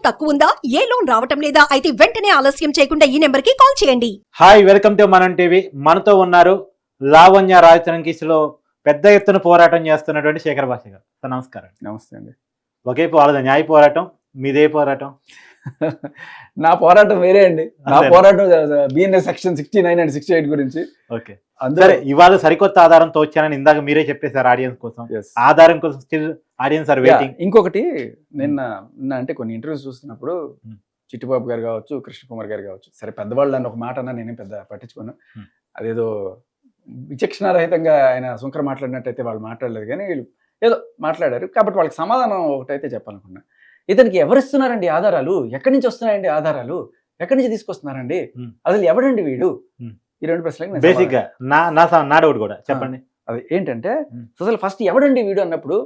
తక్కువ ఉందా? ఏ లోన్ రావటం లేదా? అయితే వెంటనే ఆలస్యం చేయకుండా ఈ నెంబర్ కి కాల్ చేయండి. హాయ్, వెల్కమ్ టు మనం టీవీ. మనతో ఉన్నారు లావణ్య రాజతరం కేసులో పెద్ద ఎత్తున పోరాటం చేస్తున్నటువంటి శేఖర్ భాష గారు. సార్ నమస్కారం. నమస్తే అండి. ఒకే వాళ్ళది న్యాయ పోరాటం, మీదే పోరాటం. నా పోరాటం వేరే అండి. నా పోరాటం బిఎన్ఎస్ సెక్షన్ 69 అండ్ 68 గురించి. ఓకే, సరే. ఇవాళ సరికొత్త ఆధారంతో వచ్చానని ఇందాక మీరే చెప్పేశారు ఆడియన్స్ కోసం. ఆధారం కోసం స్టిల్ ఆడియన్స్ ఆర్ వెయిటింగ్. ఇంకొకటి, నిన్న అంటే కొన్ని ఇంటర్వ్యూస్ చూస్తున్నప్పుడు చిట్టిబాబు గారు కావచ్చు, కృష్ణ కుమార్ గారు కావచ్చు, సరే పెద్దవాళ్ళు అని ఒక మాట అన్నా నేనేం పెద్ద పట్టించుకోను. అదేదో విచక్షణారహితంగా ఆయన శుంకర మాట్లాడినట్టయితే వాళ్ళు మాట్లాడలేదు, కానీ వీళ్ళు ఏదో మాట్లాడారు కాబట్టి వాళ్ళకి సమాధానం ఒకటైతే చెప్పాలనుకున్నా. ఇతనికి ఎవరిస్తున్నారండి ఆధారాలు? ఎక్కడి నుంచి వస్తున్నాయండి ఆధారాలు? ఎక్కడి నుంచి తీసుకొస్తున్నారండి? అసలు ఎవడండి వీడు? ఈ రెండు ప్రశ్నలకు బేసిక్ గా నా డౌట్ కూడా చెప్పండి. అది ఏంటంటే, అసలు ఫస్ట్ ఎవడండి వీడు అన్నప్పుడు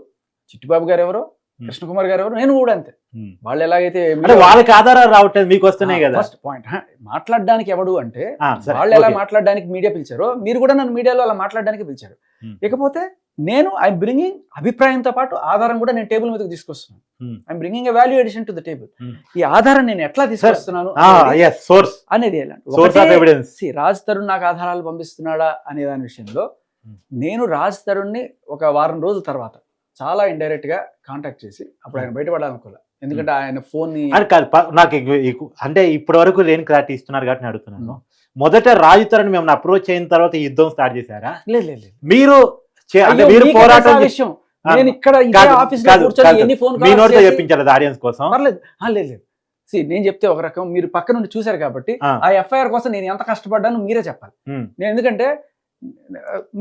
చిట్టిబాబు గారు ఎవరో, కృష్ణ కుమార్ గారు ఎవరో, నేను కూడా అంతే. వాళ్ళు ఎలాగైతే వాళ్ళకి ఆధారాలు రావట్లేదు, మీకు వస్తున్నాయి కదా. ఫస్ట్ పాయింట్, మాట్లాడడానికి ఎవడు అంటే వాళ్ళు ఎలా మాట్లాడడానికి మీడియా పిలిచారో మీరు కూడా నన్ను మీడియాలో అలా మాట్లాడడానికి పిలిచారు. ఇకపోతే నేను ఐఎమ్ బ్రింగింగ్ అభిప్రాయంతో పాటు ఆధారం కూడా నేను టేబుల్ మీదకి తీసుకొస్తున్నాను. I'm bringing a value addition to the table. ఈ ఆధారం నేను ఎట్లా తీసుకొస్తున్నాను అనేది రాజ్ తరుణ్ నాకు ఆధారాలు పంపిస్తున్నాడా అనే దాని విషయంలో నేను రాజ్ తరుణ్ని ఒక వారం రోజుల తర్వాత చాలా ఇండైరెక్ట్ గా కాంటాక్ట్ చేసి అప్పుడు ఆయన బయటపడాలనుకోలే. ఎందుకంటే ఆయన ఫోన్ నాకు అంటే ఇప్పటి వరకు లేని క్లారిటీ ఇస్తున్నారు కాబట్టి నేను అడుగుతున్నాను. మొదట రాజ్ తరుణ్ మేము అప్రోచ్ అయిన తర్వాత ఈ యుద్ధం స్టార్ట్ చేశారా? లేదు, మీరు పోరాటం విషయం నేను ఇక్కడ ఆఫీస్ లో కూర్చొని ఎన్ని ఫోన్ చెప్పించారు ఆడియన్స్ కోసం? లేదు, నేను చెప్తే ఒక రకం, మీరు పక్క నుండి చూశారు కాబట్టి ఆ ఎఫ్ఐఆర్ కోసం నేను ఎంత కష్టపడ్డాను మీరే చెప్పాలి. నేను ఎందుకంటే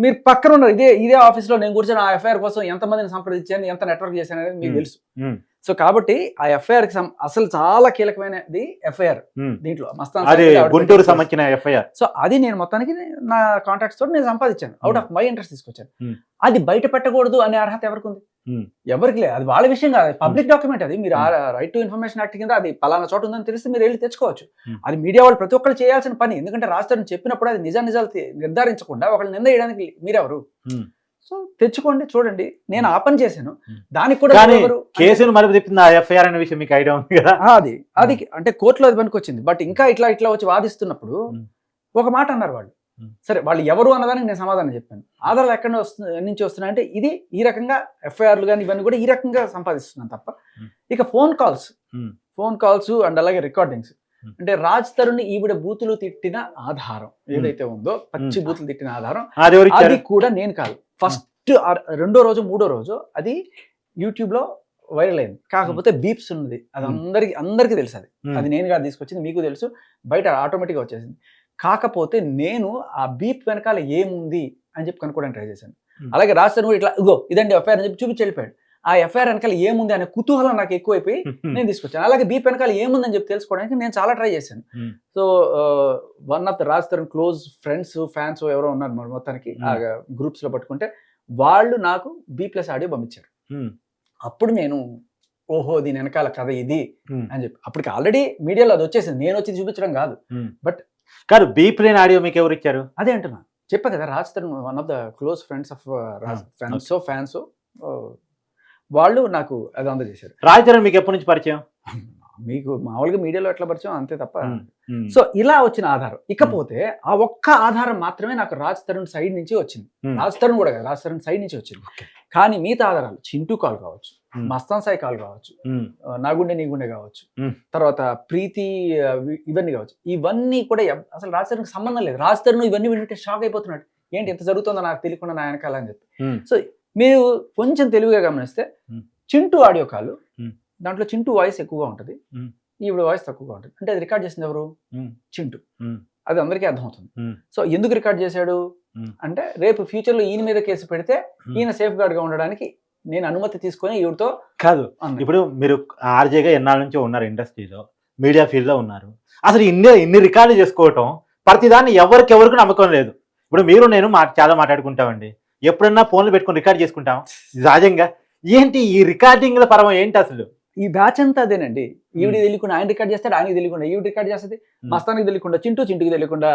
మీరు పక్కన ఉన్నారు, ఇదే ఆఫీస్ లో నేను కూర్చొని ఆ ఎఫ్ఐఆర్ కోసం ఎంతమందిని సంప్రదించాను, ఎంత నెట్వర్క్ చేశాను అనేది మీకు తెలుసు. సో కాబట్టి ఆ ఎఫ్ఐఆర్ కి అసలు చాలా కీలకమైనది ఎఫ్ఐఆర్. దీంట్లో గుంటూరు సంబంధించిన ఎఫ్ఐఆర్. సో అది నేను మొత్తానికి నా కాంటాక్ట్స్ తోటి నేను సంపాదించాను, అవుట్ ఆఫ్ మై ఇంట్రెస్ట్ తీసుకొచ్చాను. అది బయట పెట్టకూడదు అనే అర్హత ఎవరికి ఉంది? ఎవరికి లేదు. అది వాళ్ళ విషయం కాదు, పబ్లిక్ డాక్యుమెంట్. అది మీరు రైట్ టు ఇన్ఫర్మేషన్ యాక్ట్ కింద అది పలానా చోట ఉందని తెలిస్తే మీరు వెళ్ళి తెచ్చుకోవచ్చు. అది మీడియా వాళ్ళు ప్రతి ఒక్కరు చేయాల్సిన పని. ఎందుకంటే రాష్ట్రం చెప్పినప్పుడు అది నిజాలు నిర్ధారించకుండా ఒకళ్ళు నింద చేయడానికి మీరెవరు? సో తెచ్చుకోండి, చూడండి. నేను ఆ పని చేశాను. దానికి కూడా కేసును మరి తిప్పింది ఎఫ్ఐఆర్ అనే విషయం మీకు ఐడియా ఉంది కదా. అది అంటే కోర్టులో అది పనికి వచ్చింది. బట్ ఇంకా ఇట్లా వచ్చి వాదిస్తున్నప్పుడు ఒక మాట అన్నారు వాళ్ళు. సరే, వాళ్ళు ఎవరు అన్నదానికి నేను సమాధానం చెప్పాను. ఆధారాలు ఎక్కడ నుంచి వస్తున్నాయంటే ఇది ఈ రకంగా ఎఫ్ఐఆర్లు కానీ ఇవన్నీ కూడా ఈ రకంగా సంపాదిస్తున్నాను తప్ప. ఇక ఫోన్ కాల్స్ అండ్ అలాగే రికార్డింగ్స్ అంటే రాజ్ తరుణ్ ఈవిడ బూతులు తిట్టిన ఆధారం ఏదైతే ఉందో, పచ్చి బూతులు తిట్టిన ఆధారం, అది కూడా నేను కాదు. ఫస్ట్ రెండో రోజు మూడో రోజు అది యూట్యూబ్ లో వైరల్ అయింది. కాకపోతే బీప్స్ ఉన్నది, అది అందరికీ తెలుసు. అది నేను కాదు తీసుకొచ్చింది, మీకు తెలుసు, బయట ఆటోమేటిక్గా వచ్చేసింది. కాకపోతే నేను ఆ బీప్ వెనకాల ఏముంది అని చెప్పి కనుక్కోవడానికి ట్రై చేశాను. అలాగే రాజ్ తరుణ్ కూడా ఇట్లా ఇదండి ఎఫ్ఐఆర్ అని చెప్పి చూపించి వెళ్ళిపోయాడు. ఆ ఎఫ్ఐఆర్ వెనకాల ఏముంది అనే కుతూహలం నాకు ఎక్కువైపోయి నేను తీసుకొచ్చాను. అలాగే బీప్ వెనకాల ఏముందని చెప్పి తెలుసుకోవడానికి నేను చాలా ట్రై చేశాను. So one of the Raj Tarun close friends, fans ఎవరో ఉన్నారు మొత్తానికి ఆ గ్రూప్స్ లో పట్టుకుంటే వాళ్ళు నాకు B+ ఆడియో పంపించారు. అప్పుడు నేను ఓహో దీని వెనకాల కథ ఇది అని చెప్పి అప్పటికి ఆల్రెడీ మీడియాలో అది వచ్చేసింది, నేను వచ్చి చూపించడం కాదు. బట్ కాదు, B+ ఆడియో మీకు ఎవరు ఇచ్చారు? అదే అంటున్నా, చెప్పా కదా, Raj Tarun one of the close friends of Raj, fans వాళ్ళు నాకు అది అందజేశారు. రాజ్ తరుణ్ మీకు ఎప్పటి నుంచి పరిచయం? మీకు మామూలుగా మీడియాలో ఎట్లా పరిచయం అంతే తప్ప. సో ఇలా వచ్చిన ఆధారం. ఇకపోతే ఆ ఒక్క ఆధారం మాత్రమే నాకు రాజ్ తరుణ్ సైడ్ నుంచి వచ్చింది. రాజ్ తరుణ్ కూడా కదా, రాజ్ తరుణ్ సైడ్ నుంచి వచ్చింది. కానీ మిగతా ఆధారాలు చింటూ కాల్ కావచ్చు, మస్తాన్ సాయి కాల్ కావచ్చు, నా గుండె నీ గుండె కావచ్చు, తర్వాత ప్రీతి ఇవన్నీ కావచ్చు, ఇవన్నీ కూడా అసలు రాజ్ తరుణ్కి సంబంధం లేదు. రాజ్ తరుణ్ ఇవన్నీ వింటే షాక్ అయిపోతున్నాడు, ఏంటి ఎంత జరుగుతుందో నాకు తెలియకుండా నా వెనకాల అని చెప్పి. సో మీరు కొంచెం తెలివిగా గమనిస్తే చింటూ ఆడియో కాల్, దాంట్లో చింటూ వాయిస్ ఎక్కువగా ఉంటుంది, ఈవిడ వాయిస్ తక్కువగా ఉంటుంది. అంటే అది రికార్డ్ చేసింది ఎవరు? చింటూ. అది అందరికీ అర్థమవుతుంది. సో ఎందుకు రికార్డ్ చేశాడు అంటే రేపు ఫ్యూచర్ లో ఈయన మీద కేసు పెడితే ఈయన సేఫ్ గార్డ్ గా ఉండడానికి నేను అనుమతి తీసుకొని ఈవిడతో కాదు. ఇప్పుడు మీరు ఆర్జేగా ఎన్నాళ్ళ నుంచో ఉన్నారు, ఇండస్ట్రీలో మీడియా ఫీల్డ్ లో ఉన్నారు. అసలు ఇన్ని రికార్డు చేసుకోవటం, ప్రతిదాన్ని ఎవరికి నమ్మకం లేదు. ఇప్పుడు మీరు నేను చాలా మాట్లాడుకుంటామండి, ఎప్పుడన్నా ఫోన్లు పెట్టుకుని రికార్డ్ చేసుకుంటాం సహజంగా. ఏంటి ఈ రికార్డింగ్ల పరమ ఏంటి అసలు? ఈ బ్యాచ్ అంతా అదేనండి. ఈవిడ తెలియకుండా ఆయన రికార్డ్ చేస్తాడు, ఆయనకి తెలియకుండా ఈవిడ రికార్డ్ చేస్తుంది, మస్తానికి తెలియకుండా చింటూకి తెలియకుండా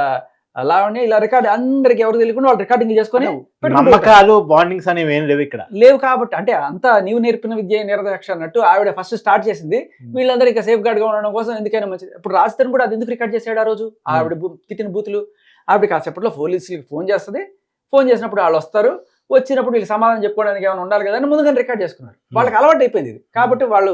లావణ్య ఇలా రికార్డ్ అందరికి ఎవరు తెలియకుండా వాళ్ళు రికార్డింగ్ చేసుకొని పెట్టుకుంటూ ఉంటారు. నమ్మకాలు బాండింగ్స్ అనేవి ఏం లేవు ఇక్కడ. లేవు కాబట్టి అంటే అంతా నీవు నేర్పిన విద్య నిరదక్ష అన్నట్టు ఆవిడ ఫస్ట్ స్టార్ట్ చేసింది. వీళ్ళందరూ ఇక సేఫ్ గార్డ్ గా ఉండడం కోసం ఎందుకైనా మంచిది. ఇప్పుడు రాజధాని కూడా అది ఎందుకు రికార్డ్ చేశాడు ఆ రోజు ఆవిడ తిట్టిన బూతులు. ఆవిడ కాసేపట్లో పోలీసులకి ఫోన్ చేస్తుంది. ఫోన్ చేసినప్పుడు వాళ్ళు వస్తారు. వచ్చినప్పుడు వీళ్ళు సమాధానం చెప్పుకోవడానికి ఏమైనా ఉండాలి కదా అని ముందుగానే రికార్డ్ చేసుకున్నారు. వాళ్ళకి అలవాటు అయిపోయింది ఇది కాబట్టి వాళ్ళు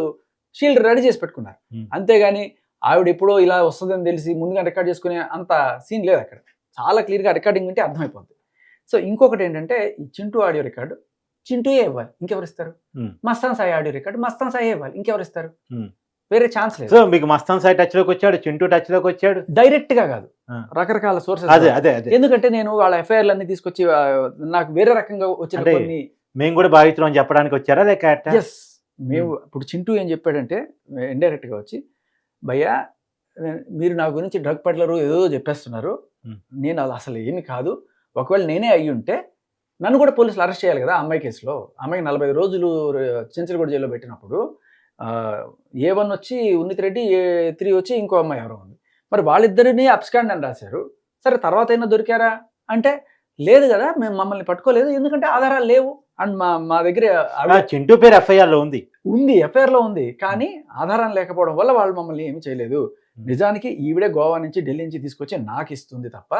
షీల్డ్ రెడీ చేసి పెట్టుకున్నారు. అంతేగాని ఆవిడ ఎప్పుడో ఇలా వస్తుందని తెలిసి ముందుగా రికార్డ్ చేసుకునే అంత సీన్ లేదు అక్కడ. చాలా క్లియర్గా రికార్డింగ్ వింటే అర్థమైపోతుంది. సో ఇంకొకటి ఏంటంటే ఈ చింటూ ఆడియో రికార్డు చింటూయే ఇవ్వాలి, ఇంకెవరు ఇస్తారు? మస్తాన్ సాయి ఆడియో రికార్డు మస్తాన్ సాయి ఇవ్వాలి, ఇంకెవరు ఇస్తారు? వేరే ఛాన్స్ లేదు. సో మీకు మస్తాన్ సాయి టచ్ లోకి వచ్చాడు, చింటూ టచ్ లోకి వచ్చాడు. డైరెక్ట్ గా కాదు, రకరకాల సోర్సెస్. ఎందుకంటే నేను వాళ్ళ ఎఫ్ఐఆర్లు అన్ని తీసుకొచ్చి నాకు వేరే రకంగా వచ్చిన కొన్ని మేము కూడా బాధితులు అని చెప్పడానికి వచ్చారా లేక? ఎస్, మేము ఇప్పుడు చింటూ ఏం చెప్పాడంటే ఇండైరెక్ట్ గా వచ్చి, భయ్యా మీరు నా గురించి డ్రగ్ పెడ్లరు ఏదో చెప్పేస్తున్నారు, నేను అది అసలు ఏమి కాదు, ఒకవేళ నేనే అయ్యి ఉంటే నన్ను కూడా పోలీసులు అరెస్ట్ చేయాలి కదా అమ్మాయి కేసులో. అమ్మాయికి 45 రోజులు చెంచలగూడ జైల్లో పెట్టినప్పుడు A1 వచ్చి ఉన్నిత్ రెడ్డి, A3 వచ్చి ఇంకో అమ్మాయి ఎవరో ఉంది. మరి వాళ్ళిద్దరిని అబ్స్కాండ్ అని రాశారు. సరే తర్వాత అయినా దొరికారా అంటే లేదు కదా, మేము మమ్మల్ని పట్టుకోలేదు ఎందుకంటే ఆధారాలు లేవు అండ్ మా దగ్గర చింటూ పేరు ఎఫ్ఐఆర్ లో ఉంది, ఎఫ్ఐఆర్ లో ఉంది, కానీ ఆధారం లేకపోవడం వల్ల వాళ్ళు మమ్మల్ని ఏమి చేయలేదు. నిజానికి ఈవిడే గోవా నుంచి ఢిల్లీ నుంచి తీసుకొచ్చి నాకు ఇస్తుంది తప్ప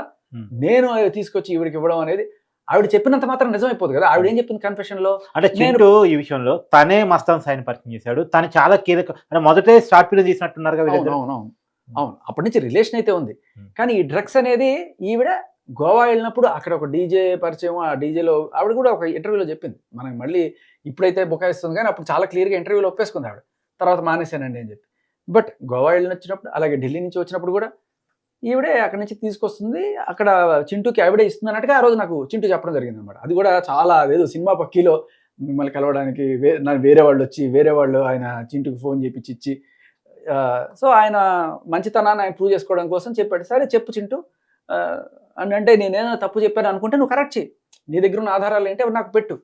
నేను తీసుకొచ్చి ఈవిడికి ఇవ్వడం అనేది ఆవిడ చెప్పినంత మాత్రం నిజం అయిపోదు కదా. ఆవిడ ఏం చెప్పింది కన్ఫెషన్ లో అంటే చింటూ ఈ విషయంలో తనే మస్తాన్ సాయిని పరిచయం చేశాడు, తను చాలా కీలక అంటే మొదటే స్టార్ట్ ఫిల్మ్ తీసినట్టున్నారు కదా. అవును, అప్పటి నుంచి రిలేషన్ అయితే ఉంది. కానీ ఈ డ్రగ్స్ అనేది ఈవిడ గోవా వెళ్ళినప్పుడు అక్కడ ఒక డీజే పరిచయం, ఆ డీజేలో ఆవిడ కూడా ఒక ఇంటర్వ్యూలో చెప్పింది. మనకి మళ్ళీ ఇప్పుడైతే బుకాయిస్తుంది కానీ అప్పుడు చాలా క్లియర్గా ఇంటర్వ్యూలో ఒప్పేసుకుంది ఆవిడ. తర్వాత మానేశానండి అని చెప్పి. బట్ గోవా వెళ్ళినప్పుడు అలాగే ఢిల్లీ నుంచి వచ్చినప్పుడు కూడా ఈవిడే అక్కడి నుంచి తీసుకొస్తుంది, అక్కడ చింటూకి ఆవిడే ఇస్తుంది అన్నట్టుగా ఆ రోజు నాకు చింటూ చెప్పడం జరిగింది అనమాట. అది కూడా చాలా అదేదో సినిమా పక్కీలో మిమ్మల్ని కలవడానికి వేరే వాళ్ళు వచ్చి వేరే వాళ్ళు ఆయన చింటూకి ఫోన్ చేపించి ఇచ్చి, సో ఆయన మంచితనాన్ని ఆయన ప్రూవ్ చేసుకోవడం కోసం చెప్పాడు. సరే చెప్పు చింటూ అని అంటే నేనేదో తప్పు చెప్పాను అనుకుంటే నువ్వు కరెక్ట్ చేయి, నీ దగ్గర ఉన్న ఆధారాలు ఏంటి అవి నాకు పెట్టు,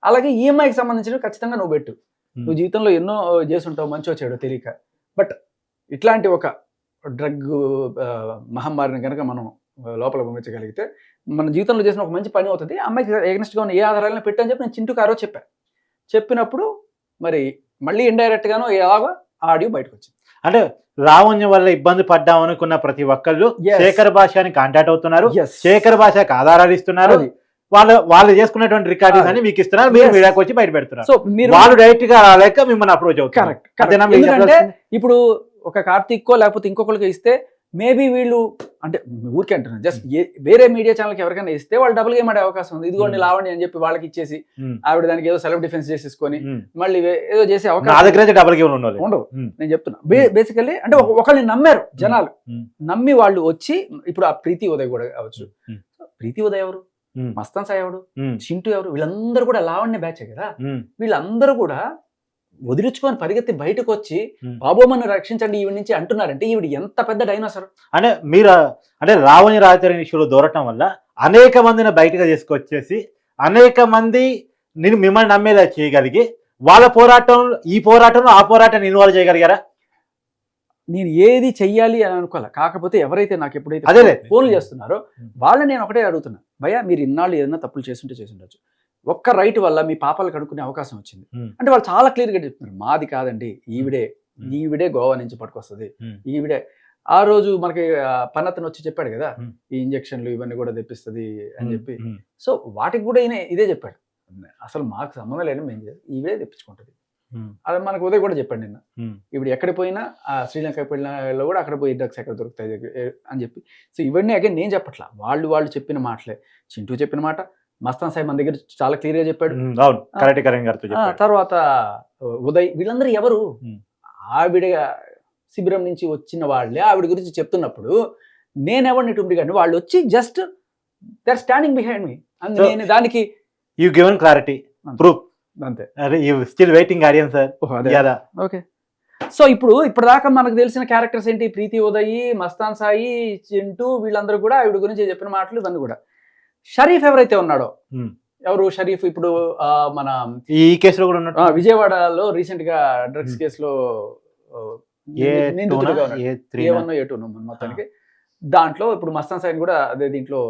అలాగే ఈఎంఐకి సంబంధించినవి ఖచ్చితంగా నువ్వు పెట్టు. నువ్వు జీవితంలో ఎన్నో చేసుంటావు మంచి వచ్చాడు తెలియక, బట్ ఇట్లాంటి ఒక డ్రగ్ మహమ్మారిని కనుక మనం లోపల పంపించగలిగితే మన జీవితంలో చేసిన ఒక మంచి పని అవుతుంది. అమ్మాయికి ఎగ్నెస్ట్గా ఉన్న ఏ ఆధారాలను పెట్టని చెప్పి నేను చింటూకి ఆ రోజు చెప్పినప్పుడు మరి మళ్ళీ ఇండైరెక్ట్ గాను ఎలాగో ఆడియో బయటకు వచ్చింది. అంటే లావణ్య వల్ల ఇబ్బంది పడ్డాం అనుకున్న ప్రతి ఒక్కళ్ళు శేఖర్ భాషని కాంటాక్ట్ అవుతున్నారు, శేఖర్ భాషకి ఆధారాలు ఇస్తున్నారు, వాళ్ళు చేసుకున్నటువంటి రికార్డింగ్ అని మీకు ఇస్తున్నారు, మీరు మీడియాకి వచ్చి బయట పెడుతున్నారు. సో వాళ్ళు డైరెక్ట్ గా రాలేక మిమ్మల్ని అప్రోచ్ అవుతారు. ఎందుకంటే ఇప్పుడు ఒక కార్తీక్కో లేకపోతే ఇంకొకరికి ఇస్తే మేబీ వీళ్ళు అంటే ఊరికే అంటున్నారు జస్ట్ వేరే మీడియా ఛానల్కి ఎవరికైనా ఇస్తే వాళ్ళు డబుల్ గేమ్ ఆడే అవకాశం ఉంది. ఇదిగోండి లావణ్య అని చెప్పి వాళ్ళకి ఇచ్చేసి ఆవిడ దానికి ఏదో సెల్ఫ్ డిఫెన్స్ చేసేసుకొని మళ్ళీ ఏదో చేసే అవకాశం డబుల్ గేమ్ ఉండవు. నేను చెప్తున్నా బేసికల్లీ అంటే ఒకళ్ళని నమ్మారు జనాలు, నమ్మి వాళ్ళు వచ్చి ఇప్పుడు ఆ ప్రీతి ఉదయ్ కూడా కావచ్చు. ప్రీతి ఉదయ్ ఎవరు, మస్తాన్ సాయి ఎవరు, చింటూ ఎవరు, వీళ్ళందరూ కూడా లావణ్య బ్యాచే కదా. వీళ్ళందరూ కూడా వదిలించుకొని పరిగెత్తి బయటకు వచ్చి బాబోమని రక్షించండి ఈవిడ నుంచి అంటున్నారంటే ఈవిడ ఎంత పెద్ద డైనోసర్. అంటే మీరు అంటే రావణి రాజధాని విషయంలో దూరటం వల్ల అనేక మందిని బయటగా తీసుకొచ్చేసి అనేక మంది నేను మిమ్మల్ని నమ్మేలా చేయగలిగి వాళ్ళ ఈ పోరాటంలో ఆ పోరాటాన్ని ఇన్వాల్వ్ చేయగలిగారా? నేను ఏది చెయ్యాలి అని అనుకోవాలి, కాకపోతే ఎవరైతే నాకు ఎప్పుడైతే ఫోన్లు చేస్తున్నారో వాళ్ళని నేను ఒకటే అడుగుతున్నా, భయ్యా మీరు ఇన్నాళ్ళు ఏదైనా తప్పులు చేస్తుండొచ్చు, ఒక్క రైట్ వల్ల మీ పాపాలు కడుక్కునే అవకాశం వచ్చింది అంటే వాళ్ళు చాలా క్లియర్గా చెప్తున్నారు, మాది కాదండి ఈవిడే గోవా నుంచి పట్టుకొస్తుంది, ఈవిడే. ఆ రోజు మనకి పన్నతను వచ్చి చెప్పాడు కదా ఈ ఇంజక్షన్లు ఇవన్నీ కూడా తెప్పిస్తుంది అని చెప్పి. సో వాటికి కూడా ఈయన ఇదే చెప్పాడు, అసలు మాకు సంబంధం లేదు, మేము ఈవిడే తెప్పించుకుంటుంది. అది మనకు ఉదయ్ కూడా చెప్పండి నిన్న, ఇప్పుడు ఎక్కడ పోయినా ఆ శ్రీలంక పోయినలో కూడా అక్కడ పోయి డ్రగ్స్ ఎక్కడ దొరుకుతాయి అని చెప్పి. సో ఇవన్నీ అగైన్ నేను చెప్పట్లా, వాళ్ళు చెప్పిన మాటలే. చింటూ చెప్పిన మాట, మస్తాన్ సాయి మన దగ్గర చాలా క్లియర్ గా చెప్పాడు. తర్వాత ఉదయ్, వీళ్ళందరూ ఎవరు? ఆవిడ శిబిరం నుంచి వచ్చిన వాళ్ళే ఆవిడ గురించి చెప్తున్నప్పుడు నేనెవరిని టుంబి కానీ వాళ్ళు వచ్చి just they are standing behind me. నేను దానికి యు గివెన్ క్లారిటీ ప్రూఫ్ అంతే. Still waiting audience sir. Okay, so ఇప్పటిదాకా మనకు తెలిసిన క్యారెక్టర్స్ ఏంటి? ప్రీతి ఉదయ్, మస్తాన్ సాయి, చింటూ, వీళ్ళందరూ కూడా ఆవిడ గురించి చెప్పిన మాటలు ఇవన్నీ కూడా. షరీఫ్ ఎవరైతే ఉన్నాడో, ఎవరు షరీఫ్? ఇప్పుడు మన ఈ కేసులో కూడా ఉన్నాడు, విజయవాడలో రీసెంట్ గా డ్రగ్స్ కేసులో మొత్తానికి దాంట్లో ఇప్పుడు మస్తాన్ సాయిని కూడా అదే దీంట్లో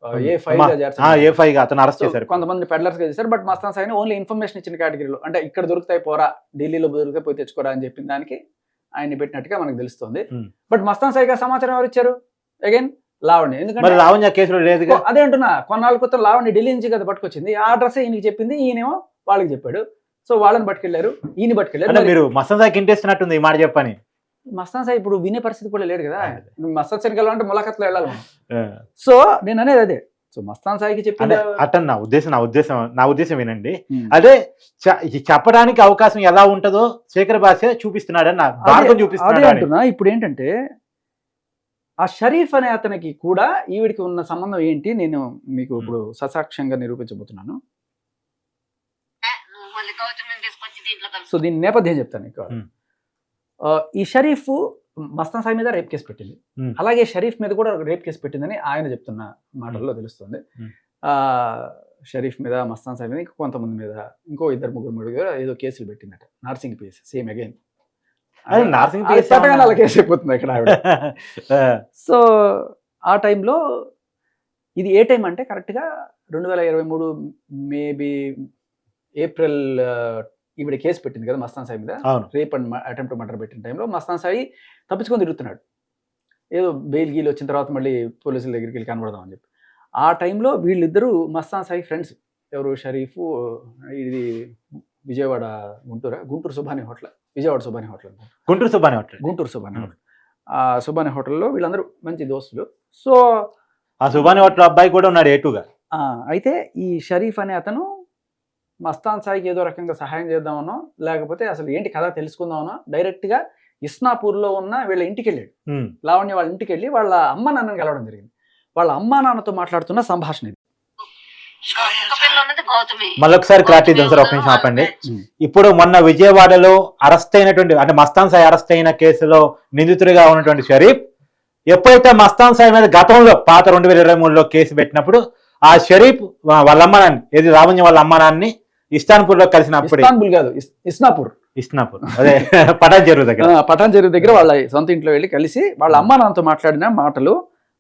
A5 గా చేర్చారు. A5 గా అతను అరెస్ట్ So, చేశారు. కొంతమంది పెడ్లర్స్ గా చేశారు. But Mastan Saini only information ఇచ్చిన కేటగిరీలో, అంటే ఇక్కడ దొరుకుతాయి పోరా, ఢిల్లీలో దొరికితే పోయి తెచ్చుకోరా అని చెప్పిన దానికి ఆయన్ని పెట్టినట్టుగా మనకు తెలుస్తుంది. బట్ మస్తాన్ సాయిగా సమాచారం ఎవరు ఇచ్చారు? అగైన్ లావణ్య. మరి ఎందుకంటే లావణ్య కేసులో లేదుగా. అదే అంటున్నా, కొన్నాళ్ళ క్రితం లావణ్య ఢిల్లీ నుంచి కదా పట్టుకొచ్చింది. ఆ అడ్రస్ ఈయనకి చెప్పింది, ఈయనేమో వాళ్ళకి చెప్పాడు. సో వాళ్ళని పట్టుకెళ్లారు, ఈయన అంటే పట్టుకెళ్లారు. మీరు మస్తాన్ సాయికి ఇంటేస్తున్నట్టుంది ఈ మాట చెప్పని. మస్తాన్ సాయి ఇప్పుడు వినే పరిస్థితి కూడా లేడు కదా. మస్తాన్ సాయికి వెళ్ళాలంటే ములాఖత్లో వెళ్ళాలి మనం. ఆ. సో నేను అనేది అదే. సో మస్తాన్ సాయికి అంటే చెప్పింది అతను నా ఉద్దేశం వినండి. అదే చెప్పడానికి అవకాశం ఎలా ఉంటుందో శేఖర్ భాష చూపిస్తున్నాడని నా మార్గం అదే చూపిస్తున్నాడు అని. అంటున్నా. ఇప్పుడు ఏంటంటే ఆ షరీఫ్ అనే అతనికి కూడా ఈవిడికి ఉన్న సంబంధం ఏంటి నేను మీకు ఇప్పుడు ససాక్ష్యంగా నిరూపించబోతున్నాను. సో దీని నేపథ్యం చెప్తాను మీకు. ఈ షరీఫ్ మస్తాన్ సాయి మీద రేప్ కేసు పెట్టింది. అలాగే షరీఫ్ మీద కూడా రేప్ కేసు పెట్టిందని ఆయన చెప్తున్న మాటల్లో తెలుస్తుంది. షరీఫ్ మీద, మస్తాన్ సాయి మీద, ఇంకా కొంతమంది మీద, ఇంకో 2-3 మీద ఏదో కేసులు పెట్టిందట. Narsing PS same again. అదే నార్సింగ్ పిఎస్ అలా కేసు అయిపోతుంది అక్కడ ఆవిడ. సో ఆ టైంలో ఇది ఏ టైం అంటే కరెక్ట్గా 2023 మేబీ ఏప్రిల్ ఈవిడ కేసు పెట్టింది కదా మస్తాన్ సాయి మీద, రేప్ అండ్ అటెంప్ట్ మర్డర్ పెట్టిన టైంలో మస్తాన్ సాయి తప్పించుకొని తిరుగుతున్నాడు. ఏదో బెయిల్ గీలు వచ్చిన తర్వాత మళ్ళీ పోలీసుల దగ్గరికి వెళ్ళి కనబడదాం అని చెప్పి. ఆ టైంలో వీళ్ళిద్దరూ మస్తాన్ సాయి ఫ్రెండ్స్. ఎవరు? షరీఫ్, ఇది Vijayawada Guntur Subani hotel, Vijayawada Subani hotel, Guntur Subani hotel. ఆ సుబాని హోటల్లో వీళ్ళందరూ మంచి దోస్తులు. సో ఆ సుబాని హోటల్ అబ్బాయి కూడా ఉన్నాడు ఏటుగా. అయితే ఈ షరీఫ్ అనే అతను మస్తాన్ సాయికి ఏదో రకంగా సహాయం చేద్దామనో, లేకపోతే అసలు ఏంటి కథ తెలుసుకుందామనో డైరెక్ట్గా ఇస్నాపూర్లో ఉన్న వీళ్ళ ఇంటికి వెళ్ళాడు. లావణ్య వాళ్ళ ఇంటికి వెళ్ళి వాళ్ళ అమ్మ నాన్నని కలవడం జరిగింది. వాళ్ళ అమ్మ నాన్నతో మాట్లాడుతున్న సంభాషణ ఇది. మళ్ళొకసారి క్లారిటీ ఇద్దాం సార్, ఒక నిమిషం ఆపండి. ఇప్పుడు మొన్న విజయవాడలో అరెస్ట్ అయినటువంటి, అంటే మస్తాన్ సాయి అరెస్ట్ అయిన కేసులో నిందితుడిగా ఉన్నటువంటి షరీఫ్ ఎప్పుడైతే మస్తాన్ సాయి మీద గతంలో పాత 2023లో కేసు పెట్టినప్పుడు ఆ షరీఫ్ వాళ్ళ అమ్మ నాన్ని, ఏది లావణ్య వాళ్ళ అమ్మ నాన్ని ఇస్తాన్పూర్ లో కలిసినప్పుడు, ఇస్తాన్బుల్ కాదు ఇస్నాపూర్ అదే పటాన్ చెరువు దగ్గర వాళ్ళ సొంత ఇంట్లో వెళ్ళి కలిసి వాళ్ళ అమ్మ నాన్నతో మాట్లాడిన మాటలు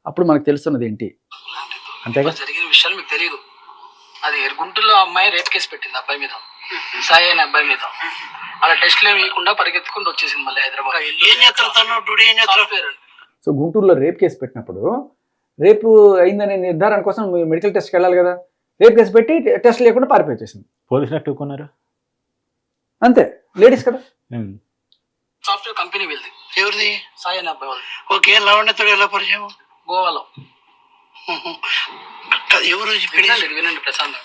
అప్పుడు మనకు తెలుస్తున్నది ఏంటి. అంతేగా జరిగిన విషయాలు మీకు తెలియదు. అది గుంటూరులో అమ్మాయి రేప్ కేసు పెట్టింది అబ్బాయి మీద, సాయి అనే అబ్బాయి మీద. అలా టెస్ట్లు ఏమి ఇవ్వకుండా పరిగెత్తుకుంటూ వచ్చేసింది మళ్ళీ హైదరాబాద్. సో గుంటూరులో రేప్ కేసు పెట్టినప్పుడు, రేపు అయిందనే నిర్ధారణ కోసం మెడికల్ టెస్ట్కి వెళ్ళాలి కదా. రేప్ కేసు పెట్టి టెస్ట్ లేకుండా పారిపోయేసింది. పోలీసులు అట్టుకున్నారు అంతే, లేడీస్ కదా. సాఫ్ట్వేర్ కంపెనీ వెళ్ళింది. ఎవరిది? సాయి అనే అబ్బాయి వాళ్ళు. ఓకే, లావణ్యతో ఎలా పరిచయం? గోవాలో. ఎవరు? వినండి ప్రశాంత్.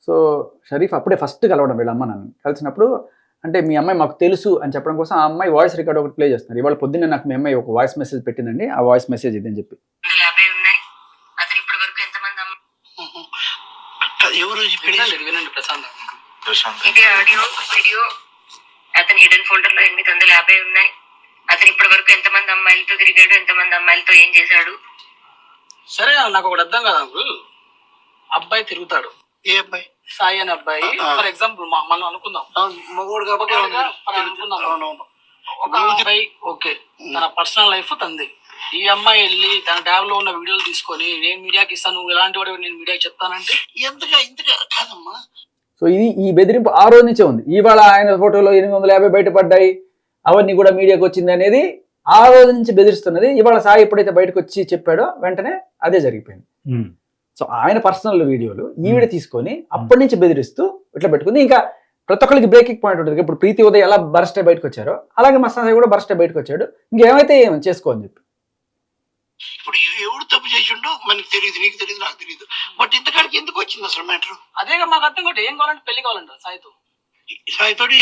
సో షరీఫ్ అప్పుడే ఫస్ట్ కలవడం వీళ్ళ అమ్మ నాన్న కలిసినప్పుడు, అంటే మీ అమ్మాయి మాకు తెలుసు అని చెప్పడం కోసం ఆ అమ్మాయి వాయిస్ రికార్డ్ ఒకటి ప్లే చేస్తున్నారు. ఇవాళ పొద్దున్నే నాకు మీ అమ్మాయి ఒక వాయిస్ మెసేజ్ పెట్టిందండి, ఆ వాయిస్ మెసేజ్ ఇదని చెప్పి. ఎవరు? వినండి ప్రశాంత్. అతని హిడెన్ ఫోల్డర్ లో 850 ఉన్నాయి. అతను ఇప్పటి వరకు ఎంతమంది అమ్మాయిలతో తిరిగాడు, ఎంతమంది అమ్మాయిలతో ఏం చేశాడు? సరే, నాకు ఒకటి అర్థం కాదు అంకుల్. అబ్బాయి తిరుగుతాడు. ఏ అబ్బాయి? సాయి అనే అబ్బాయి. ఫర్ ఎగ్జాంపుల్ మనం అనుకుందాం, మగోడు కాబట్టి అనుకుందాం. ఒక అబ్బాయి ఓకే, తన పర్సనల్ లైఫ్ తంది. ఈ అమ్మాయి వెళ్ళి తన ట్యాబ్ లో ఉన్న వీడియోలు తీసుకొని నేను మీడియాకి ఇస్తాను, నువ్వు ఎలాంటి వాడు నేను మీడియాకి చెప్తానంటే ఇంతగా కాదమ్మా. సో ఇది ఈ బెదిరింపు ఆ రోజు నుంచే ఉంది. ఇవాళ ఆయన ఫోటోలో 850 బయటపడ్డాయి, అవన్నీ కూడా మీడియాకి వచ్చింది అనేది ఆ రోజు నుంచి బెదిరిస్తున్నది. ఇవాళ సాయి ఎప్పుడైతే బయటకు వచ్చి చెప్పాడో వెంటనే అదే జరిగిపోయింది. సో ఆయన పర్సనల్ వీడియోలు ఈవిడ తీసుకొని అప్పటి నుంచి బెదిరిస్తూ ఇట్లా పెట్టుకుంది. ఇంకా ప్రతి ఒక్కరికి బ్రేకింగ్ పాయింట్ ఉంటుంది. ఇప్పుడు ప్రీతి ఉదయ్ ఎలా బర్స్టే బయటకు వచ్చారో అలాగే మస్తాన్ సాయి కూడా బర్స్టే బయటకు వచ్చాడు. ఇంకేమైతే చేసుకోని చెప్పి. ఇప్పుడు ఎవడు తప్పు చేసిండో మనకి తెలియదు, నీకు తెలియదు, నాకు తెలియదు. బట్ ఇంతకాడికి ఎందుకు వచ్చింది అసలు మ్యాటర్? అదేగా మాకు అర్థం కూడా. ఏం కావాలంటే పెళ్లి కావాలంట సాయితోటి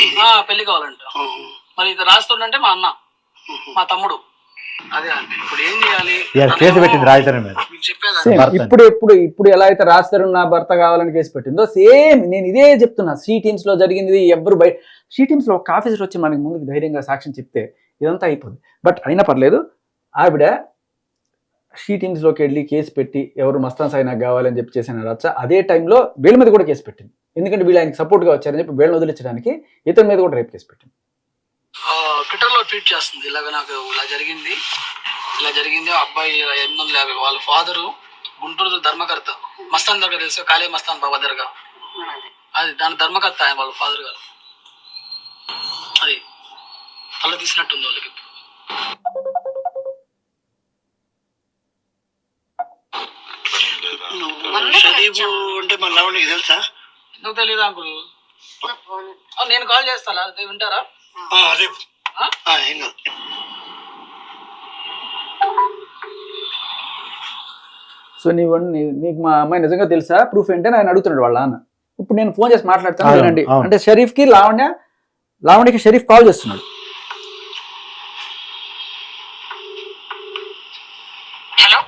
పెళ్లి కావాలంట. మరి ఇది రాస్తుండంటే మా అన్న, మా తమ్ముడు. అదే అండి. ఇప్పుడు ఏం చేయాలి? కేసు పెట్టింది రాజధాని మీద. ఇప్పుడు ఎలా అయితే రాస్తారు నా భర్త కావాలని కేసు పెట్టిందో సేమ్ నేను ఇదే చెప్తున్నా. సి టీమ్స్ లో జరిగింది. ఎవరు బయట సి టీమ్స్ లో ఒక ఆఫీసర్ వచ్చి మనకి ముందుకు ధైర్యంగా సాక్ష్యం చెప్తే ఇదంతా అయిపోద్ది. బట్ అయినా పర్లేదు, ఆవిడ షీ టీమ్స్లోకి వెళ్ళి కేసు పెట్టి ఎవరు మస్తాన్ సాయి నాకు కావాలని చెప్పి చేసిన రచ్చ అదే టైంలో వీళ్ళ మీద కూడా కేసు పెట్టింది. ఎందుకంటే వీళ్ళు ఆయనకి సపోర్ట్గా వచ్చారని చెప్పి వీళ్ళని వదిలించడానికి ఇతని మీద కూడా రేపు కేసు పెట్టింది. ట్విట్టర్లో ట్వీట్ చేస్తుంది, ఇలాగ నాకు ఇలా జరిగింది అబ్బాయి 850 వాళ్ళ ఫాదరు గుంటూరు ధర్మకర్త మస్తాన్ దర్గా తెలుసు, కాళీ మస్తాన్ బాబా దర్గా, అది దాని ధర్మకర్త ఆయన వాళ్ళ ఫాదర్ గారు. అది తల తీసినట్టుంది వాళ్ళకి. షరీఫ్ అంటే మన లావణ్యకి తెలుసా? ఎందుకు తెలియదు అంకుల్? నేను కాల్ చేస్తాను, అదే వింటారా? రేపు ఏం కాదు. సో నీకు మా అమ్మాయి నిజంగా తెలుసా, ప్రూఫ్ ఏంటని ఆయన అడుగుతున్నాడు వాళ్ళ నాన్న. ఇప్పుడు నేను ఫోన్ చేసి మాట్లాడతాను అవును, వినండి. అవును. అంటే షరీఫ్కి లావణ్యకి షరీఫ్ కాల్ చేస్తున్నాడు. Hello